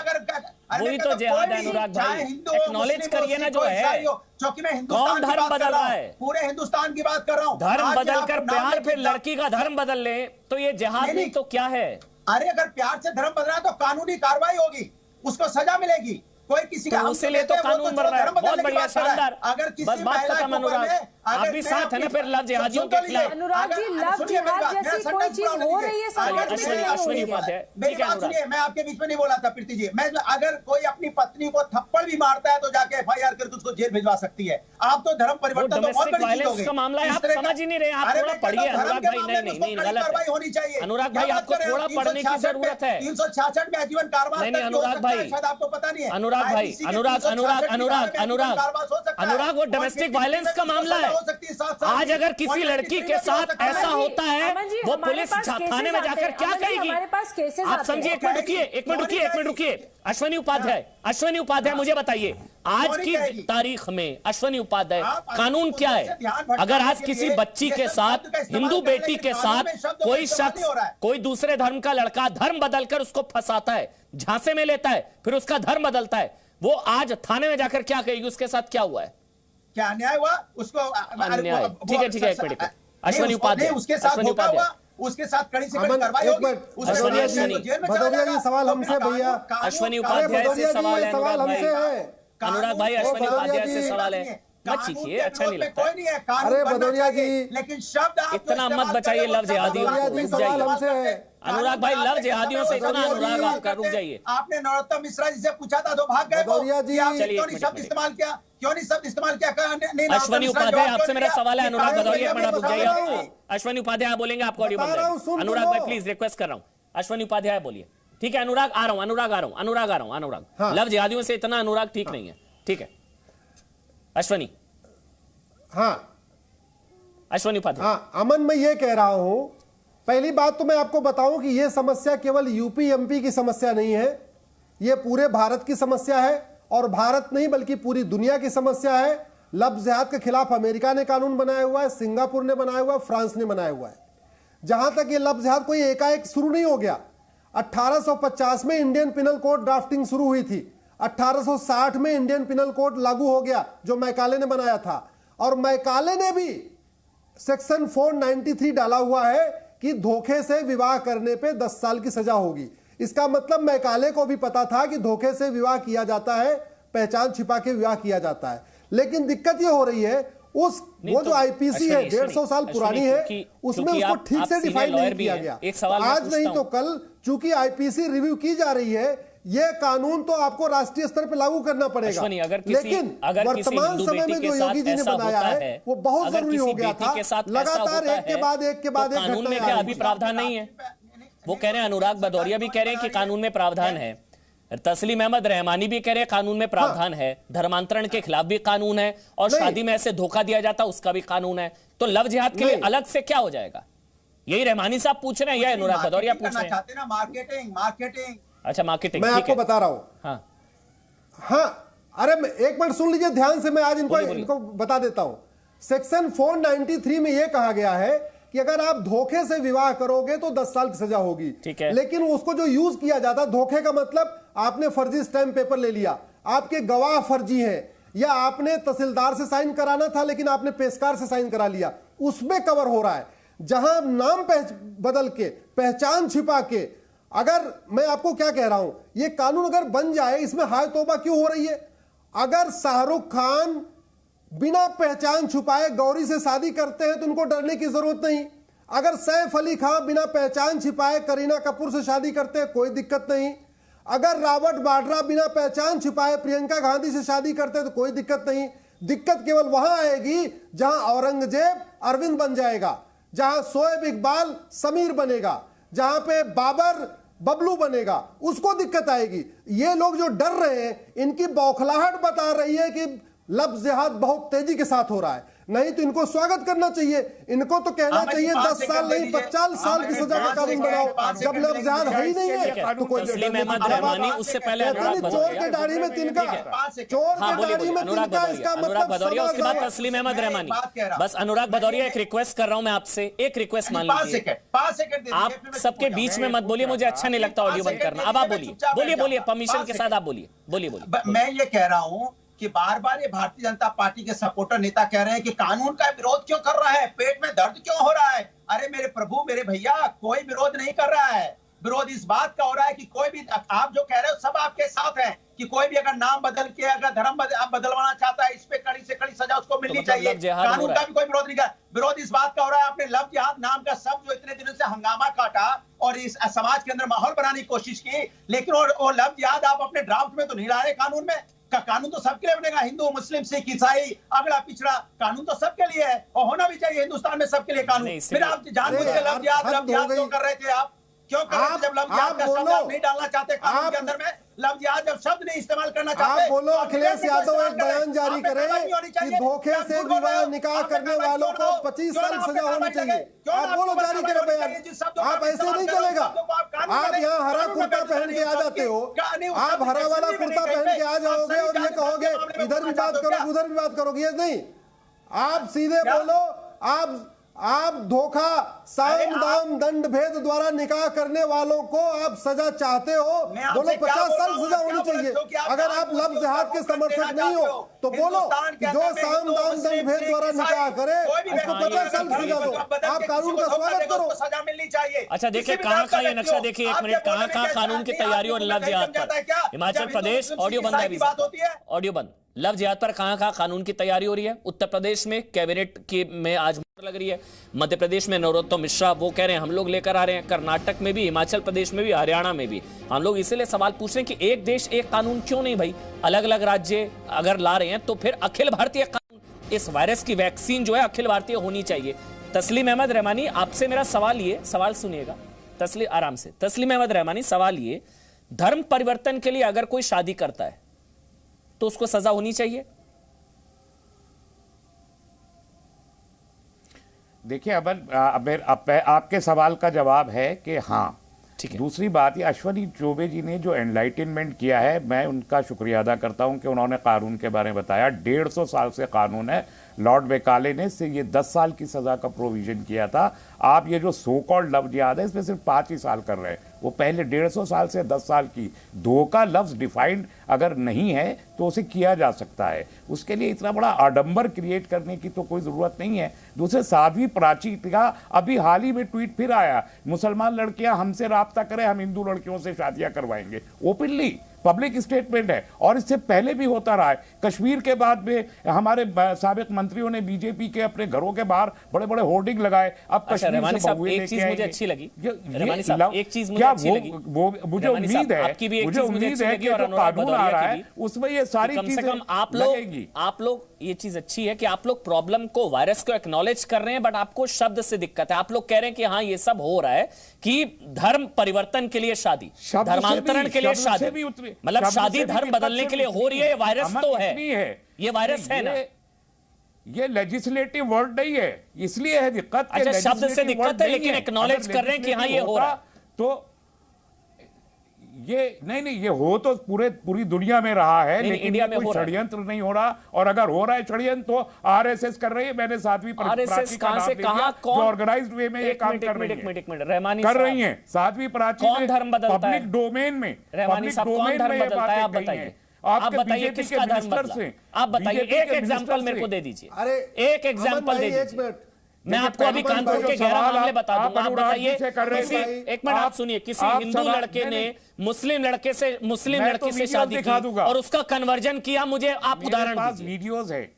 वही तो जिहाद है अनुराग भाई। एक्नॉलेज करिए ना जो है, क्योंकि मैं कौन धर्म बदल रहा है? पूरे हिंदुस्तान की बात कर रहा हूँ। धर्म बदल कर प्यार, फिर लड़की का धर्म बदल ले तो ये जिहाद नहीं तो क्या है? अरे अगर प्यार से धर्म बदल रहा है तो कानूनी कार्रवाई होगी, उसको सजा मिलेगी। कोई किसी का उससे ले तो कानून बन रहा है। बहुत बढ़िया, शानदार। अगर बस बात खत्म अनुराग, आप भी साथ है ना फिर लव जिहादियों के खिलाफ? अनुराग जी, लव जिहाद जैसी कोई चीज हो रही है समाज में? अश्विनी उपाध्याय, ठीक है अनुराग, मैं आपके बीच में नहीं बोला था प्रीति जी। मैं अगर कोई अपनी पत्नी को थप्पड़ भी मारता है तो जाके एफआईआर करके उसको जेल भिजवा सकती है। आप तो धर्म परिवर्तन तो बहुत बड़ी चीज हो गई। का मामला है, आप समझ ही नहीं रहे। आप थोड़ा पढ़िए अनुराग भाई। नहीं, गलत है, होनी चाहिए अनुराग भाई, आपको थोड़ा पढ़ने की जरूरत है। 366 में आजीवन कारावास। नहीं अनुराग भाई, शायद आपको पता नहीं है। अनुराग भाई, अनुराग वो डोमेस्टिक वायलेंस का मामला है। आज अगर किसी लड़की के साथ ऐसा होता है, वो पुलिस थाने में जाकर क्या कहेगी? आप समझिए। एक मिनट रुकिए। अश्विनी उपाध्याय, मुझे बताइए, आज की तारीख में अश्विनी उपाध्याय, कानून क्या है? अगर आज किसी बच्ची के साथ, हिंदू बेटी के साथ कोई शख्स, कोई दूसरे धर्म का लड़का धर्म बदलकर उसको फंसाता है, झांसे में लेता है, फिर उसका धर्म बदलता है, वो आज थाने में जाकर क्या कहेगी? उसके साथ क्या हुआ है? क्या अन्याय हुआ उसको? अन्याय, ठीक है, एक मिनट। अश्विनी उपाध्याय, उसके साथ कड़ी से कड़ी कार्रवाई होगी। भदौरिया जी, सवाल हमसे भैया। अश्विनी उपाध्याय से सवाल है अनुराग भाई, अश्विनी उपाध्याय से सवाल है। मत सीखिए, अच्छा नहीं लगता। अरे भदौरिया जी, लेकिन शब्द इतना मत बचाइए लव जिहादियों को। अनुराग भाई, लव जिहादियों से इतना अनुराग आपका, रुक जाइए। आपने नरोत्तम मिश्रा जी से पूछा था तो भाग गए। भदौरिया जी, चलिए शब्द इस्तेमाल किया, क्यों नहीं शब्द इस्तेमाल किया? अश्विनी उपाध्याय, आपसे मेरा सवाल है। अनुराग भदौरिया, एक मिनट रुक जाइए। अश्विनी उपाध्याय आप बोलेंगे, आपको ऑडियो बंद है। अनुराग भाई प्लीज रिक्वेस्ट कर रहा हूँ, अश्विनी उपाध्याय बोलिए। ठीक है अनुराग, आ रहा हूँ। अनुराग, लव जिहादियों से इतना अनुराग ठीक नहीं है। ठीक है अश्विनी। हाँ अश्विनी उपाध्याय। हाँ अमन, मैं ये कह रहा हूं, पहली बात तो मैं आपको बताऊं कि यह समस्या केवल यूपी एमपी की समस्या नहीं है, यह पूरे भारत की समस्या है। और भारत नहीं बल्कि पूरी दुनिया की समस्या है। लव जिहाद के खिलाफ अमेरिका ने कानून बनाया हुआ है, सिंगापुर ने बनाया हुआ है, फ्रांस ने बनाया हुआ है। जहां तक ये लव जिहाद कोई एकाएक शुरू नहीं हो गया। 1850 में इंडियन पिनल कोड ड्राफ्टिंग शुरू हुई थी। 1860 में इंडियन पिनल कोड लागू हो गया, जो मैकाले ने बनाया था। और मैकाले ने भी सेक्शन 493 डाला हुआ है कि धोखे से विवाह करने पे 10 साल की सजा होगी। इसका मतलब मैकाले को भी पता था कि धोखे से विवाह किया जाता है, पहचान छिपा के विवाह किया जाता है। लेकिन दिक्कत ये हो रही है वो जो आईपीसी है 150 साल पुरानी है, उसमें उसको ठीक से डिफाइन नहीं किया गया। आज नहीं तो कल चूंकि आईपीसी रिव्यू की जा रही है, ये कानून तो आपको राष्ट्रीय स्तर पर लागू करना पड़ेगा। लेकिन वर्तमान समय में जो योगी जी ने बनाया है वो बहुत जरूरी हो गया था। लगातार एक के बाद एक कानून में अभी प्रावधान नहीं है। वो कह रहे हैं, अनुराग भदौरिया भी कह रहे हैं कि कानून में प्रावधान है, तस्लीम अहमद रहमानी भी कह रहे हैं कानून में प्रावधान है, धर्मांतरण के खिलाफ भी कानून है, और शादी में ऐसे धोखा दिया जाता उसका भी कानून है। तो लव जिहाद के लिए अलग से क्या हो जाएगा? यही रहमानी साहब पूछ रहे हैं या अनुराग भदौरिया पूछ रहे हैं? मार्केटिंग। अच्छा, मार्केटिंग मैं आपको बता रहा हूं। हाँ, अरे एक मिनट सुन लीजिए ध्यान से, मैं आज इनको बता देता हूं। सेक्शन 493 में यह कहा गया है कि अगर आप धोखे से विवाह करोगे तो 10 साल की सजा होगी। ठीक है। लेकिन उसको जो यूज किया जाता, धोखे का मतलब आपने फर्जी स्टैम्प पेपर ले लिया, आपके गवाह फर्जी हैं, या आपने तहसीलदार से साइन कराना था लेकिन आपने पेशकार से साइन करा लिया, उसमें कवर हो रहा है। जहां नाम बदल के, पहचान छिपा के, अगर मैं आपको क्या कह रहा हूं, ये कानून अगर बन जाए, इसमें हाय तौबा क्यों हो रही है? अगर शाहरुख खान बिना पहचान छुपाए गौरी से शादी करते हैं तो उनको डरने की जरूरत नहीं। अगर सैफ अली खान बिना पहचान छिपाए करीना कपूर से शादी करते हैं, कोई दिक्कत नहीं। अगर रॉबर्ट वाड्रा बिना पहचान छिपाए प्रियंका गांधी से शादी करते हैं तो कोई दिक्कत नहीं। दिक्कत केवल वहां आएगी जहां औरंगजेब अरविंद बन जाएगा, जहां शोएब इकबाल समीर बनेगा, जहां पे बाबर बबलू बनेगा, उसको दिक्कत आएगी। ये लोग जो डर रहे हैं, इनकी बौखलाहट बता रही है कि लव जिहाद बहुत तेजी के साथ हो रहा है। नहीं तो इनको स्वागत करना चाहिए, इनको तो कहना चाहिए 10 साल नहीं 50 साल की सजा का कानून बनाओ। जब लव जिहाद है ही नहीं है तो कोई तस्लीम अहमद रहमानी, उससे पहले चोर के दाढ़ी में तिनका, चोर के दाढ़ी में तिनका, इसका अनुराग भदौरिया, उसके बाद मतलब तस्लीम अहमद रहमानी। बस अनुराग भदौरिया, एक रिक्वेस्ट कर रहा हूं मैं आपसे, एक रिक्वेस्ट मान लीजिए, आप सबके बीच में मत बोलिए, मुझे अच्छा नहीं लगता ऑडियो बंद करना। अब आप बोलिए, परमिशन के साथ आप बोलिए। मैं ये कह रहा हूं कि बार बार ये भारतीय जनता पार्टी के सपोर्टर नेता कह रहे हैं कि कानून का विरोध क्यों कर रहा है, पेट में दर्द क्यों हो रहा है। अरे मेरे प्रभु, मेरे भैया, कोई विरोध नहीं कर रहा है। विरोध इस बात का हो रहा है कि कोई भी, आप जो कह रहे हो सब आपके साथ है, कि कोई भी अगर नाम बदल के अगर धर्म आप बदलवाना चाहता है, इस पे कड़ी से कड़ी सजा उसको मिलनी चाहिए। कानून का भी कोई विरोध नहीं कर। विरोध इस बात का हो रहा है, आपने लव जिहाद नाम का शब्द जो इतने दिनों से हंगामा काटा और इस समाज के अंदर माहौल बनाने की कोशिश की, लेकिन वो लव जिहाद आप अपने ड्राफ्ट में तो नहीं ला रहे। कानून में का कानून तो सबके लिए बनेगा, हिंदू मुस्लिम सिख ईसाई अगला पिछड़ा, कानून तो सबके लिए है और होना भी चाहिए हिंदुस्तान में सबके लिए कानून। फिर आप जानबूझ के लव जिहाद क्यों कर रहे थे? आप क्यों कर रहे थे? जब लव जिहाद का शब्द आप नहीं डालना चाहते कानून के अंदर में, लव जिहाद जब शब्द नहीं इस्तेमाल करना चाहते, आप बोलो अखिलेश यादव एक बयान जारी करें कि धोखे से विवाह निकाह करने वालों को 25 साल सजा होनी चाहिए। आप बोलो, जारी करें बयान। आप ऐसे नहीं चलेगा। आप यहाँ हरा कुर्ता पहन के आ जाते हो, आप हरा वाला कुर्ता पहन के आ जाओगे और ये कहोगे इधर भी बात करोगे उधर भी बात करोगे, ये नहीं। आप सीधे बोलो, आप धोखा, साम दाम दंड भेद द्वारा निकाह करने वालों को आप सजा चाहते हो, बोलो 50 साल सजा होनी चाहिए। अगर आप लव जिहाद के समर्थक नहीं हो तो बोलो जो साम दाम दंड भेद द्वारा निकाह करे उसको 50 साल सजा दो। आप कानून का स्वागत करो, सजा मिलनी चाहिए। अच्छा, देखिए कहाँ का ये नक्शा देखिए, एक मिनट, कहाँ कानून की तैयारी और लव जिहाद पर। हिमाचल प्रदेश, ऑडियो बंद है, ऑडियो बंद। लव जिहाद पर कहाँ कानून की तैयारी हो रही है? उत्तर प्रदेश में कैबिनेट की में आज लग रही है, मध्य प्रदेश में नरोत्तम मिश्रा वो कह रहे हैं हम लोग लेकर आ रहे हैं, कर्नाटक में भी, हिमाचल प्रदेश में भी, हरियाणा में भी। हम लोग इसीलिए सवाल पूछ रहे हैं कि एक देश एक कानून क्यों नहीं भाई? अलग अलग राज्य अगर ला रहे हैं तो फिर अखिल भारतीय कानून, इस वायरस की वैक्सीन जो है अखिल भारतीय होनी चाहिए। तस्लीम अहमद रहमानी, आपसे मेरा सवाल ये, सवाल सुनिएगा आराम से। तस्लीम अहमद रहमानी, सवाल ये, धर्म परिवर्तन के लिए अगर कोई शादी करता है तो उसको सजा होनी चाहिए? देखिए अमन, आपके सवाल का जवाब है कि हाँ। ठीक है। दूसरी बात, ये अश्वनी चौबे जी ने जो एनलाइटनमेंट किया है, मैं उनका शुक्रिया अदा करता हूं कि उन्होंने कानून के बारे में बताया। 150 साल से कानून है, लॉर्ड मैकाले ने से ये 10 साल की सजा का प्रोविजन किया था। आप ये जो सो कॉल्ड लव जिहाद है इसमें सिर्फ 5 ही साल कर रहे हैं, वो पहले 150 साल से 10 साल की। दो का लफ्ज डिफाइंड अगर नहीं है तो उसे किया जा सकता है, उसके लिए इतना बड़ा आडंबर क्रिएट करने की तो कोई जरूरत नहीं है। दूसरे साध्वी प्राची का अभी हाल ही में ट्वीट फिर आया, मुसलमान लड़कियां हमसे राब्ता करें, हम हिंदू लड़कियों से शादियां करवाएंगे। ओपनली पब्लिक स्टेटमेंट है, और इससे पहले भी होता रहा है। कश्मीर के बाद में हमारे साबिक मंत्रियों ने बीजेपी के अपने घरों के बाहर बड़े बड़े होर्डिंग लगाए। अब कश्मीर रहमानी साहब, एक चीज मुझे अच्छी लगी, रहमानी साहब एक चीज मुझे अच्छी लगी, मुझे उम्मीद है कि जो कानून आ रहा है उसमें ये सारी कम से कम आप लोग ये चीज अच्छी है कि आप लोग प्रॉब्लम को, वायरस को एक्नॉलेज कर रहे हैं, बट आपको शब्द से दिक्कत है। आप लोग कह रहे हैं कि हाँ ये सब हो रहा है कि धर्म परिवर्तन के लिए शादी, धर्मांतरण के लिए शादी, मतलब शादी धर्म बदलने के लिए हो रही है। ये वायरस तो है, ये वायरस है ना, ये लेजिस्लेटिव वर्ड नहीं है, इसलिए है दिक्कत। अच्छा, शब्द से दिक्कत है लेकिन एक्नॉलेज कर रहे हैं कि हाँ ये हो रहा है। तो ये नहीं, ये हो तो पूरी दुनिया में रहा है, लेकिन इंडिया में कोई षड्यंत्र नहीं हो रहा। और अगर हो रहा है षड्यंत्र तो आरएसएस कर रही है। मैंने सातवीं आरएसएस कहां से कहां, कौन ऑर्गेनाइज्ड वे में ये काम कर रही है, एक मिनट रहमानी कर रही है। सातवीं प्राची कौन धर्म बदलता है पब्लिक डोमेन में, रहमानी साहब कौन धर्म बदलता है? आप बताइए, आप बताइए किसका धर्म बदला? आप बताइए, एक एग्जांपल मेरे को दे दीजिए, एक एग्जांपल दे दीजिए। मैं आपको अभी कानपुर के 11 मामले बता दूंगा, आप बताइए। एक मिनट आप सुनिए, किसी हिंदू लड़के ने मुस्लिम लड़की से शादी की और उसका कन्वर्जन किया, मुझे आप उदाहरण दीजिए। वीडियोस है,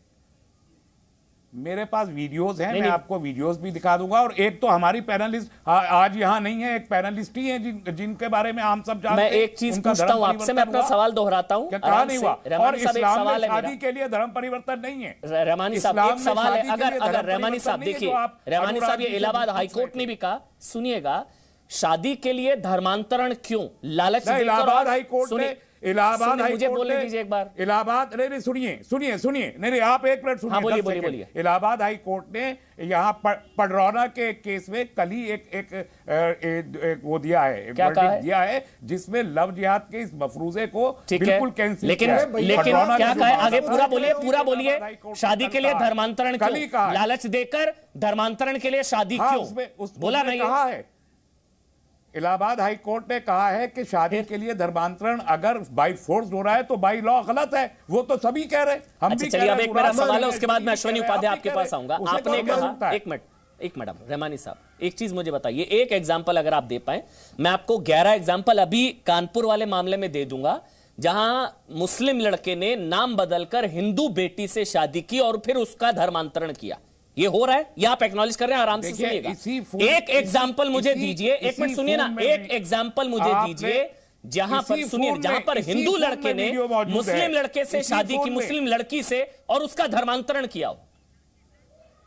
मेरे पास वीडियोस हैं, मैं आपको वीडियोस भी दिखा दूंगा। और एक तो हमारी पैनलिस्ट आज यहाँ नहीं है, एक पैनलिस्ट ही है जिनके बारे में हम सब जानते हैं। मैं एक चीज पूछता हूँ आपसे, मैं अपना सवाल दोहराता हूँ। कहा नहीं हुआ, और इस्लाम में शादी के लिए धर्म परिवर्तन नहीं है। रहमानी साहब एक सवाल है, अगर रहमानी साहब देखिए, रहमानी साहब ये इलाहाबाद हाईकोर्ट ने भी कहा, सुनिएगा, शादी के लिए धर्मांतरण क्यों? लालच देकर। इलाहाबाद हाईकोर्ट ने मुझे बोलने दीजिए एक बार। इलाहाबाद नहीं, सुनिए नहीं, आप एक मिनट सुनिए। बोलिए। इलाहाबाद हाई कोर्ट ने यहाँ पडरौना के केस में कल ही एक वो दिया है, दिया है जिसमें लव जिहाद के इस मफरूजे को बिल्कुल कैंसिल। लेकिन क्या कहा है आगे? पूरा बोलिए। शादी के लिए धर्मांतरण क्यों? लालच देकर धर्मांतरण के लिए शादी क्यों? बोला नहीं कहा है। इलाहाबाद हाई कोर्ट ने कहा है कि शादी के लिए धर्मांतरण अगर बाई फोर्स हो रहा है तो बाई लॉ गलत है। वो तो सभी कह रहे हैं, हम भी चलिए। अब एक मेरा सवाल है, उसके बाद मैं अश्विनी उपाध्याय आपके पास आऊंगा। आपने कहा, एक मिनट रहमानी साहब, एक चीज मुझे बताइए, एक एग्जाम्पल अगर आप दे पाए। मैं आपको 11 एग्जाम्पल अभी कानपुर वाले मामले में दे दूंगा, जहां मुस्लिम लड़के ने नाम बदलकर हिंदू बेटी से शादी की और फिर उसका धर्मांतरण किया। ये हो रहा है, ये आप एक्नॉलेज कर रहे हैं, आराम से सुनिएगा। एक एग्जाम्पल मुझे दीजिए, एक मिनट सुनिए ना, एक एग्जाम्पल मुझे दीजिए जहां पर, सुनिए, जहां पर हिंदू लड़के ने मुस्लिम लड़के से शादी की, मुस्लिम लड़की से, और उसका धर्मांतरण किया हो।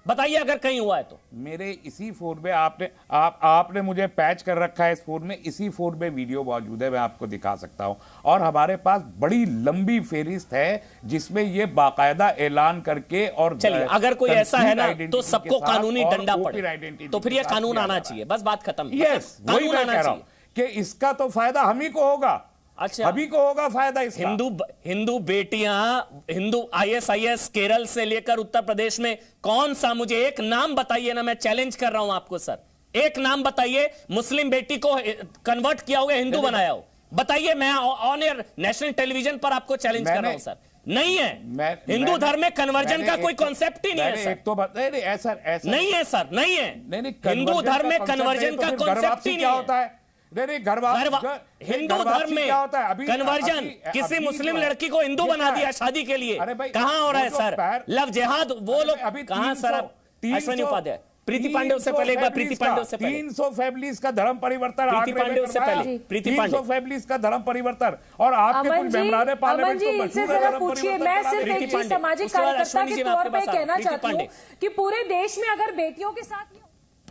बताइए अगर कहीं हुआ है तो। मेरे इसी फोन में आपने मुझे पैच कर रखा है, इस फोन में, इसी फोन में वीडियो मौजूद है, मैं आपको दिखा सकता हूं। और हमारे पास बड़ी लंबी फेरिस्त है जिसमें ये बाकायदा ऐलान करके, और चलिए अगर कोई ऐसा है ना तो सबको कानूनी डंडा पड़े, तो फिर ये कानून आना चाहिए, बस बात खत्म। यस, वही मैं कह रहा हूं कि इसका तो फायदा हम ही को होगा। अच्छा, अभी को होगा फायदा इसका। हिंदू बेटियां, हिंदू ISIS केरल से लेकर उत्तर प्रदेश में कौन सा, मुझे एक नाम बताइए ना, मैं चैलेंज कर रहा हूं आपको सर, एक नाम बताइए मुस्लिम बेटी को कन्वर्ट किया होगा, हिंदू बनाया हो, बताइए। मैं ऑन एयर नेशनल टेलीविजन पर आपको चैलेंज कर रहा हूं सर। नहीं है, हिंदू धर्म में कन्वर्जन का कोई कॉन्सेप्ट ही नहीं है सर। तो ऐसा नहीं है सर, नहीं है। हिंदू धर्म में कन्वर्जन का कॉन्सेप्ट ही नहीं होता है। हिंदू धर्म में कन्वर्जन, किसी मुस्लिम लड़की को हिंदू बना दिया शादी के लिए, कहां हो रहा है सर? लव जिहाद वो लोग कहां सर? अश्विनी उपाध्याय, प्रीति पांडे से पहले, एक बार प्रीति पांडे से पहले, 300 फैमिलीज का धर्म परिवर्तन, प्रीति पांडे से पहले, प्रीति पांडे, 300 फैमिलीज का धर्म परिवर्तन, और आपके कुछ मेंबराने पार्लियामेंट को पूछिए। मैं सिर्फ एक चीज सामाजिक कार्यकर्ता के तौर पे कहना चाहती हूँ कि पूरे देश में अगर बेटियों के साथ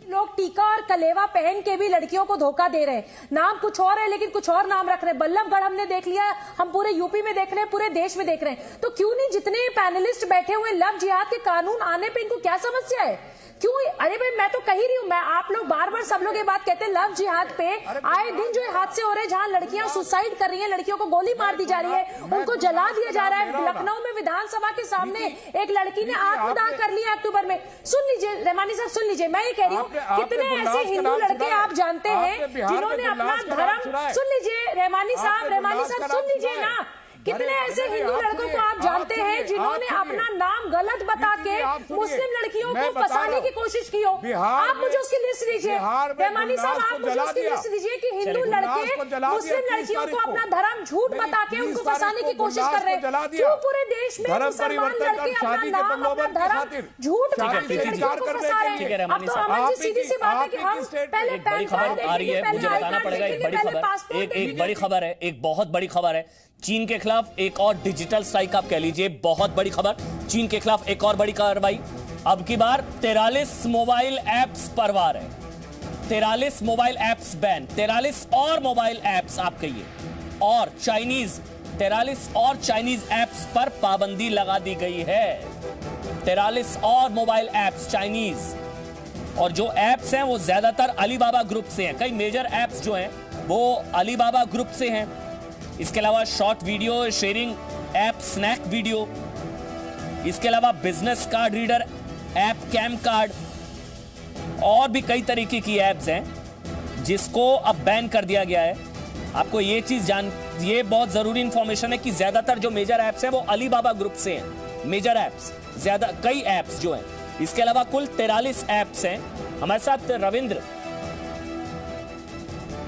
लोग टीका और कलेवा पहन के भी लड़कियों को धोखा दे रहे हैं। नाम कुछ और है लेकिन कुछ और नाम रख रहे हैं। बल्लभगढ़ हमने देख लिया, हम पूरे यूपी में देख रहे हैं, पूरे देश में देख रहे हैं। तो क्यों नहीं जितने पैनलिस्ट बैठे हुए लव जिहाद के कानून आने पे इनको क्या समस्या है? क्यों? अरे भाई मैं तो कह ही रही हूं, मैं आप लोग बार बार सब लोग ये बात कहते हैं लव जिहाद पे आए दिन जो हादसे हो रहे हैं जहां लड़कियां सुसाइड कर रही हैं, लड़कियों को गोली मार दी जा रही है, उनको जला दिया जा रहा है। लखनऊ में विधानसभा के सामने एक लड़की ने आत्मदाह कर लिया अक्टूबर में। सुन लीजिए रहमानी साहब, सुन लीजिए, मैं ये कह रही हूँ कितने ऐसे हिंदू लड़के आप जानते हैं जिन्होंने अपना धर्म, सुन लीजिए रहमानी साहब सुन लीजिए ना, कितने ऐसे हिंदू लड़कों को आप जानते हैं जिन्होंने अपना नाम गलत बता के मुस्लिम लड़कियों को फंसाने की कोशिश की हो? आप मुझे उसकी लिस्ट दीजिए रहमानी साहब, आप मुझे उसकी लिस्ट दीजिए कि हिंदू लड़के मुस्लिम लड़कियों को अपना धर्म झूठ बता के उनको फंसाने की कोशिश कर रहे हैं। क्यों पूरे देश में मुसलमान लड़के अपना नाम, अपना धर्म झूठ बता के लड़कियों को फंसा रहे हैं? अब तो अमन जी सीधी सी बात है कि हम पहले बड़ी खबर आ रही है, मुझे बताना पड़ेगा। एक बड़ी खबर, एक बड़ी खबर है, एक बहुत बड़ी खबर है। चीन के खिलाफ एक और डिजिटल स्ट्राइक आप कह लीजिए, बहुत बड़ी खबर। चीन के खिलाफ एक और बड़ी कार्रवाई, अब की बार 43 मोबाइल ऐप्स पर वार है। 43 मोबाइल ऐप्स बैन, 43 और मोबाइल ऐप्स आप कहिए, और चाइनीज 43 और चाइनीज ऐप्स पर पाबंदी लगा दी गई है। 43 और मोबाइल ऐप्स चाइनीज, और जो ऐप्स हैं वो ज्यादातर अलीबाबा ग्रुप से हैं। कई मेजर ऐप्स जो हैं वो अलीबाबा ग्रुप से हैं। इसके अलावा short video sharing app Snack Video, इसके अलावा business card reader app Cam Card, और भी कई तरीके की ऐप्स हैं जिसको अब बैन कर दिया गया है। आपको ये चीज ये बहुत जरूरी इंफॉर्मेशन है कि ज्यादातर जो मेजर ऐप्स हैं वो अलीबाबा ग्रुप से हैं। मेजर ऐप्स ज्यादा, कई ऐप्स जो हैं, इसके अलावा कुल 43 ऐप्स हैं। हमारे साथ रविंद्र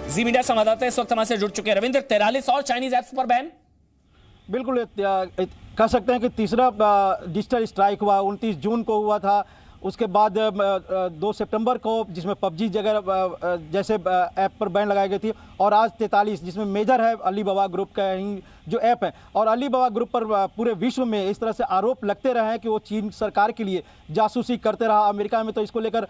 जी मीडिया संवाददाता इस वक्त हमारे से जुड़ चुके हैं। रविंद्र, 43 और चाइनीज ऐप्स पर बैन? बिल्कुल कह सकते हैं कि तीसरा डिजिटल स्ट्राइक हुआ 29 जून को हुआ था। उसके बाद 2 सितंबर को जिसमें पबजी जैसे ऐप पर बैन लगाई गई थी, और आज 43 जिसमें मेजर है अलीबाबा ग्रुप का ही जो ऐप है। और अलीबाबा ग्रुप पर पूरे विश्व में इस तरह से आरोप लगते रहे हैं कि वो चीन सरकार के लिए जासूसी करते रहा। अमेरिका में तो इसको लेकर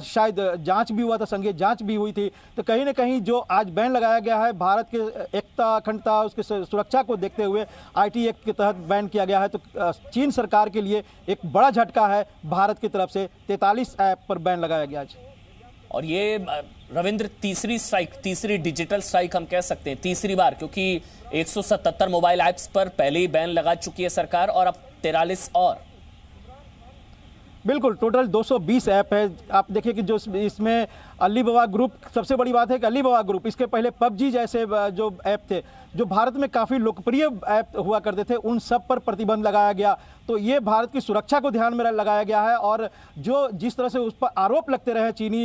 शायद जांच भी हुआ था, संघीय जांच भी हुई थी। तो कहीं ना कहीं जो आज बैन लगाया गया है भारत के एकता अखंडता उसके सुरक्षा को देखते हुए IT एक्ट के तहत बैन किया गया है। तो चीन सरकार के लिए एक बड़ा झटका है भारत की तरफ से 43 ऐप पर बैन लगाया गया आज। और ये रविंद्र तीसरी स्ट्राइक, तीसरी डिजिटल स्ट्राइक हम कह सकते हैं, तीसरी बार, क्योंकि 177 मोबाइल ऐप्स पर पहले ही बैन लगा चुकी है सरकार, और अब 43 और। बिल्कुल टोटल 220 ऐप है। आप देखिए कि जो इसमें अलीबाबा ग्रुप, सबसे बड़ी बात है कि अलीबाबा ग्रुप, इसके पहले पबजी जैसे जो ऐप थे जो भारत में काफ़ी लोकप्रिय ऐप हुआ करते थे, उन सब पर प्रतिबंध लगाया गया। तो ये भारत की सुरक्षा को ध्यान में लगाया गया है। और जो जिस तरह से उस पर आरोप लगते रहे चीनी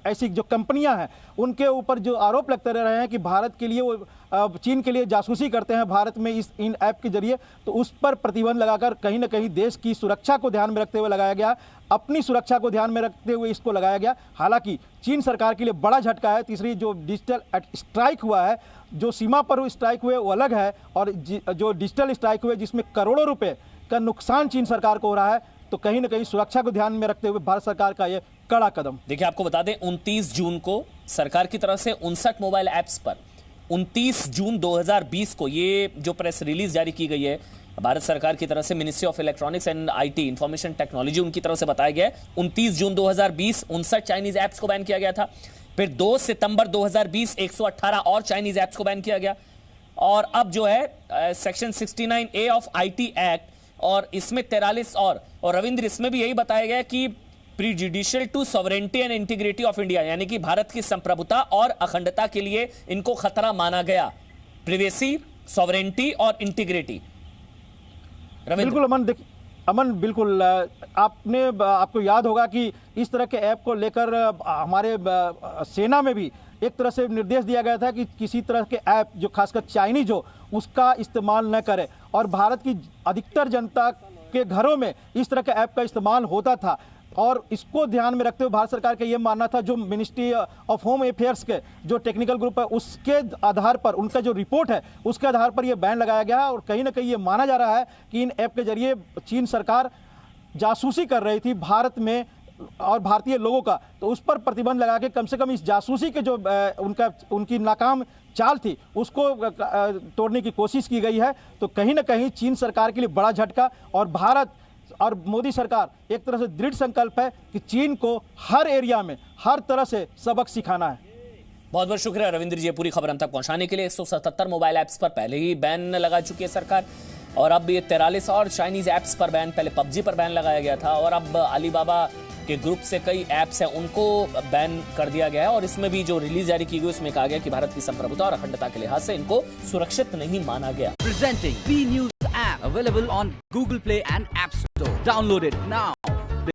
ऐसी जो कंपनियां हैं उनके ऊपर जो आरोप लगते रहे हैं कि भारत के लिए वो चीन के लिए जासूसी करते हैं भारत में इन ऐप के जरिए, तो उस पर प्रतिबंध लगाकर कहीं ना कहीं देश की सुरक्षा को ध्यान में रखते हुए लगाया गया, अपनी सुरक्षा को ध्यान में रखते हुए इसको लगाया गया। हालांकि चीन सरकार के लिए बड़ा झटका है। तीसरी जो डिजिटल स्ट्राइक हुआ है, जो सीमा पर स्ट्राइक हुए वो अलग है, और जो डिजिटल स्ट्राइक हुए जिसमें करोड़ों रुपए का नुकसान चीन सरकार को हो रहा है, तो कहीं ना कहीं सुरक्षा को ध्यान में रखते हुए भारत सरकार का ये कड़ा कदम। देखिए आपको बता दें 29 जून को सरकार की तरफ से 59 मोबाइल ऐप्स पर 29 जून 2020 को ये जो प्रेस रिलीज जारी की गई है भारत सरकार की तरफ से, ministry of electronics and IT information technology उनकी तरफ से बताया गया है, 29 जून 2020 59 चाइनीज ऐप्स को बैन किया गया था। फिर 2 सितंबर 2020 118 और चाइनीज ऐप्स को बैन किया गया। और अब जो है section 69A of IT act, और इसमें 43 और रविंद्र इसमें भी यही बताया गया कि prejudicial to sovereignty and integrity of India, यानी कि भारत की संप्रभुता और अखंडता के लिए इनको खतरा माना गया। प्रिवेसी, सॉवरेनिटी और इंटीग्रिटी। बिल्कुल अमन बिल्कुल आपको याद होगा कि इस तरह के ऐप को लेकर हमारे सेना में भी एक तरह से निर्देश दिया गया था कि किसी तरह के ऐप जो खासकर चाइनीज हो उसका इस्तेमाल न करे, और भारत की अधिकतर जनता के घरों में इस तरह के ऐप का इस्तेमाल होता था। और इसको ध्यान में रखते हुए भारत सरकार का यह मानना था, जो मिनिस्ट्री ऑफ होम अफेयर्स के जो टेक्निकल ग्रुप है उसके आधार पर, उनका जो रिपोर्ट है उसके आधार पर यह बैन लगाया गया है। और कहीं ना कहीं ये माना जा रहा है कि इन ऐप के जरिए चीन सरकार जासूसी कर रही थी भारत में और भारतीय लोगों का, तो उस पर प्रतिबंध लगा के कम से कम इस जासूसी के जो उनकी नाकाम चाल थी उसको तोड़ने की कोशिश की गई है। तो कहीं ना कहीं चीन सरकार के लिए बड़ा झटका, और भारत और मोदी सरकार एक तरह से दृढ़ संकल्प है कि चीन को हर एरिया में हर तरह से सबक सिखाना है। बहुत बहुत शुक्रिया रविंद्र जी, पूरी खबर हम तक पहुंचाने के लिए। 177 मोबाइल ऐप्स पर पहले ही बैन लगा चुकी है सरकार, और अब ये 43 और चाइनीज ऐप्स पर बैन, पहले पबजी पर बैन लगाया गया था, और अब अलीबाबा के ग्रुप से कई ऐप्स हैं उनको बैन कर दिया गया है। और इसमें भी जो रिलीज जारी की गई उसमें कहा गया कि भारत की संप्रभुता और अखंडता के लिहाज से इनको सुरक्षित नहीं माना गया। Presenting B News app available on Google Play and App Store. Download it now.